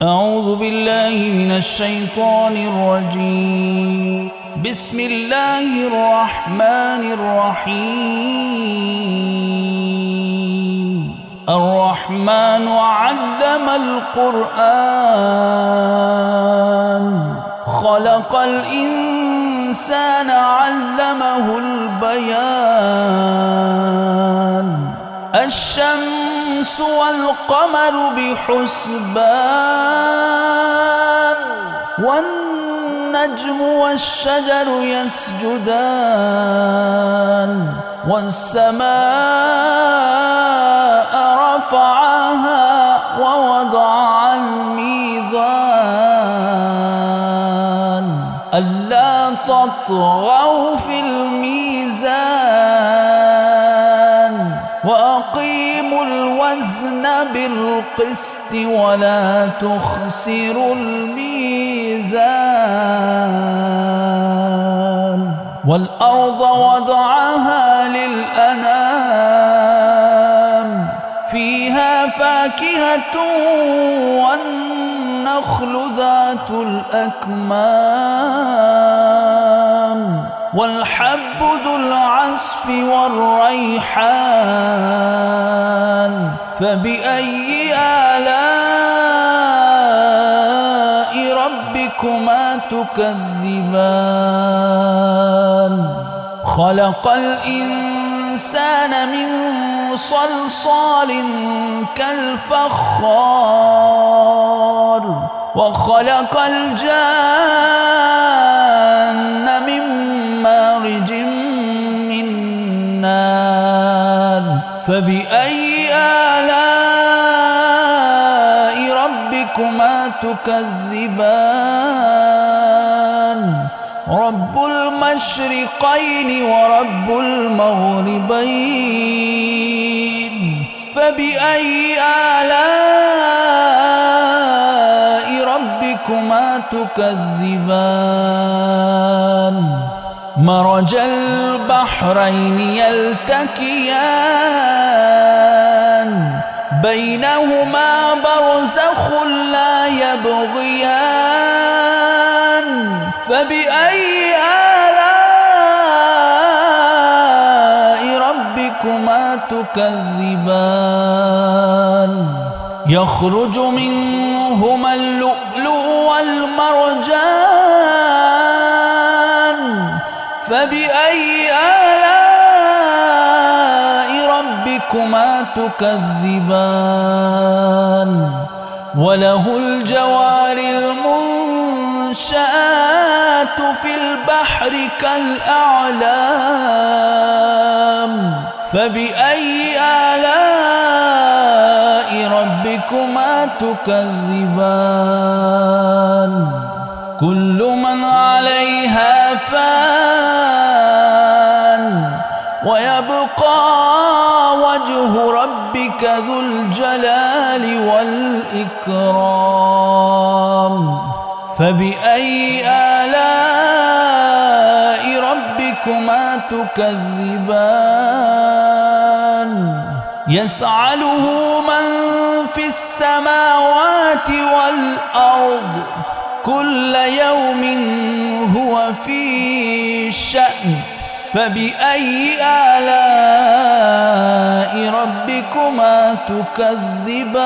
أعوذ بالله من الشيطان الرجيم. بسم الله الرحمن الرحيم. الرحمن علم القرآن خلق الإنسان علمه البيان. الشمس والقمر بحسبان والنجم والشجر يسجدان والسماء رفعها ووضع الميزان ألا تطغوا في الميزان وأقيموا الوزن بالقسط ولا تخسروا الميزان. والأرض وضعها للأنام فيها فاكهة والنخل ذات الأكمام والحب ذو العصف والريحان. فبأي آلاء ربكما تكذبان. خلق الإنسان من صلصال كالفخار وخلق الجان من مارج من نار. فبأي آلاء ربكما تكذبان. رب المشرقين ورب المغربين. فبأي آلاء ربكما تكذبان. مرج البحرين يلتقيان بينهما برزخ لا يبغيان. فبأي آلاء ربكما تكذبان. يخرج منهما اللؤلؤ والمرجان. فبأي آلاء ربكما تكذبان. وله الجوار المنشآت في البحر كالأعلام. فبأي آلاء ربكما تكذبان. كل من عليها فان ويبقى وجه ربك ذو الجلال والإكرام. فبأي آلاء ربكما تكذبان. يسأله من في السماوات والأرض كل يوم هو في شأن. فبأي آلاء ربكما تكذبان.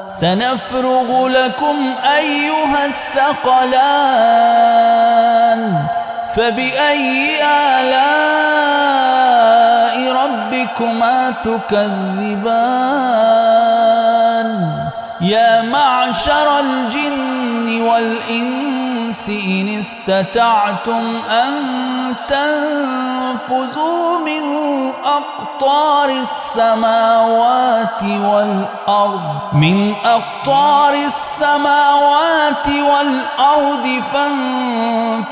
سنفرغ لكم أيها الثقلان. فبأي آلاء ربكما تكذبان. يا معشر الجن والإنس إن استطعتم أن تنفذوا من أقطار السماوات والأرض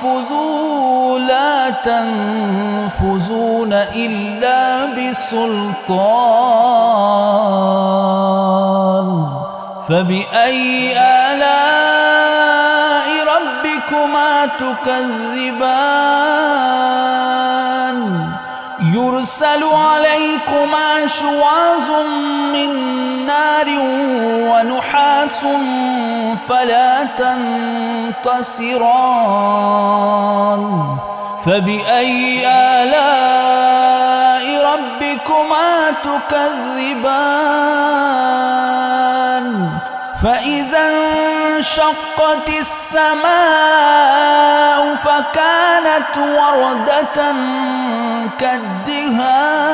فانفذوا لا تنفذون إلا بسلطان. فبأي آلاء ربكما تكذبان. يرسل عليكما شواظ من نار نار ونحاس فلا تنتصران فبأي آلاء ربكما تكذبان فإذا انشقت السماء فكانت وردة كالدهان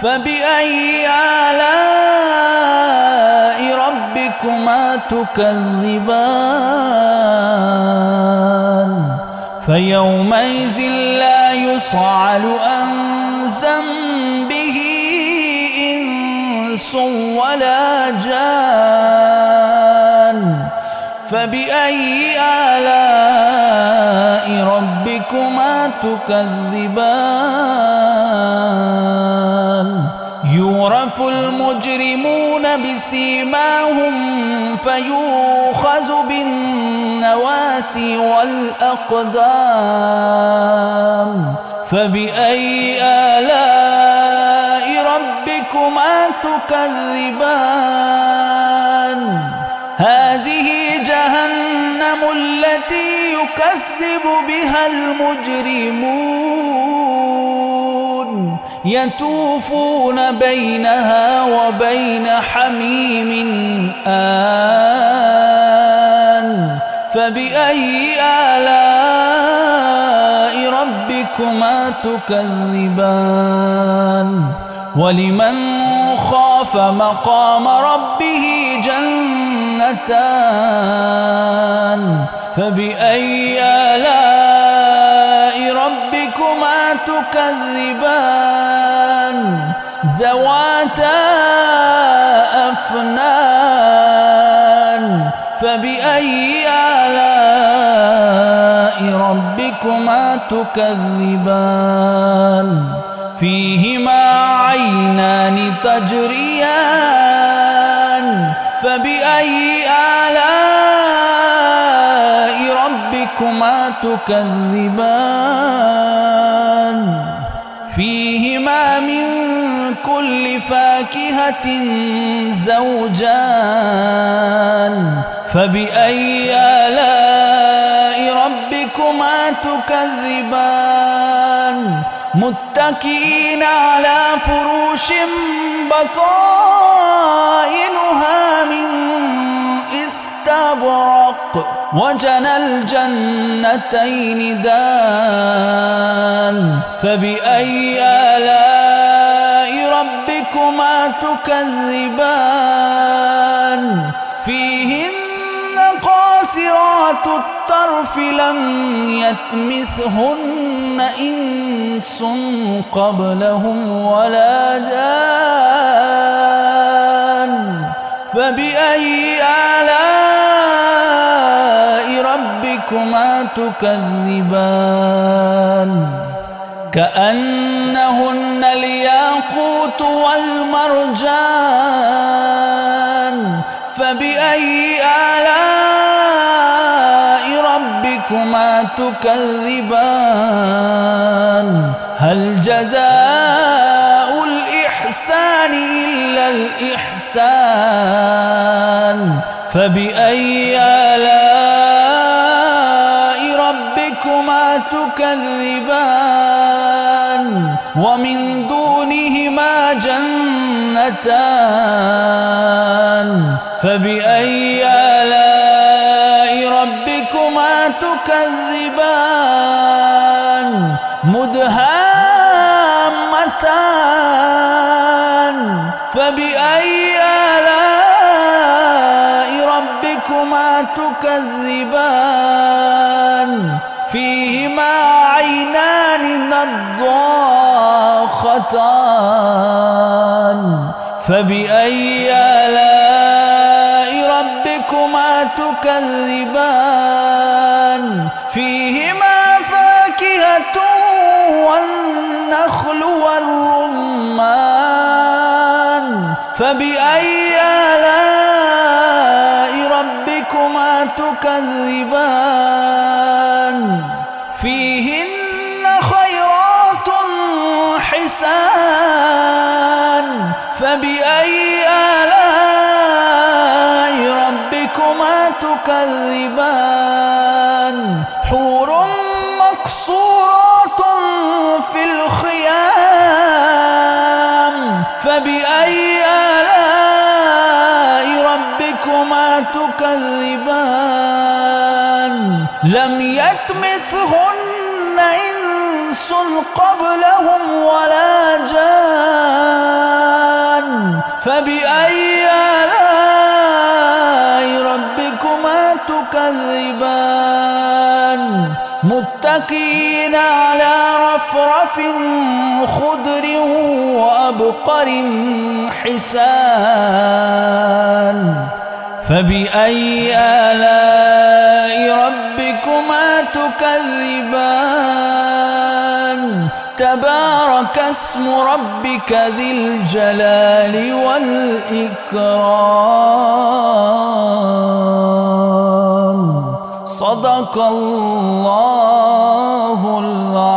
فبأي آلاء ربكما تكذبان فيومئذ لا يسأل عن ذنبه إنس ولا جان فبأي آلاء ربكما تكذبان يعرف المجرمون بسيماهم فيؤخذ بالنواسي والأقدام فبأي آلاء ربكما تكذبان هذه جهنم التي يكذب بها المجرمون يطوفون بينها وبين حميم آن فبأي آلاء ربكما تكذبان ولمن خاف مقام ربه جنتان فبأي آلاء ربكما تكذبان ذواتا أفنان فبأي آلاء ربكما تكذبان فيهما عينان تجريان فبأي آلاء ربكما تكذبان فيهما من كل فاكهة زوجان فبأي آلاء ربكما تكذبان متكئين على فروش بطائنها من استبرق وجنى الجنتين دان فبأي آلاء ربكما تكذبان فيهن قاصرات الطرف لم يطمثهن إنس قبلهم ولا جان فبأي آلاء ربكما تكذبان كأنهن الياقوت والمرجان فبأي آلاء ربكما تكذبان هل جزاء الإحسان إلا الإحسان فبأي آلاء ربكما تكذبان ومن دونهما جنتان فبأي آلاء ربكما تكذبان مدهامتان فبأي آلاء ربكما تكذبان فيهما عينان نضاختان فبأي آلاء ربكما تكذبان فيهما فاكهة والنخل والرمان فبأي آلاء ربكما تكذبان فيهن خيرات حسان فبأي آلاء ربكما تكذبان حور مقصورات في الخيام فبأي آلاء ربكما تكذبان لم يطمثهن إنس قبلهم ولا جان فبأي آلاء ربكما تكذبان متكئين على رفرف خضر وأبقر حسان فبأي آلاء ربكما تكذبان تبارك اسم ربك ذي الجلال والإكرام صدق الله العظيم.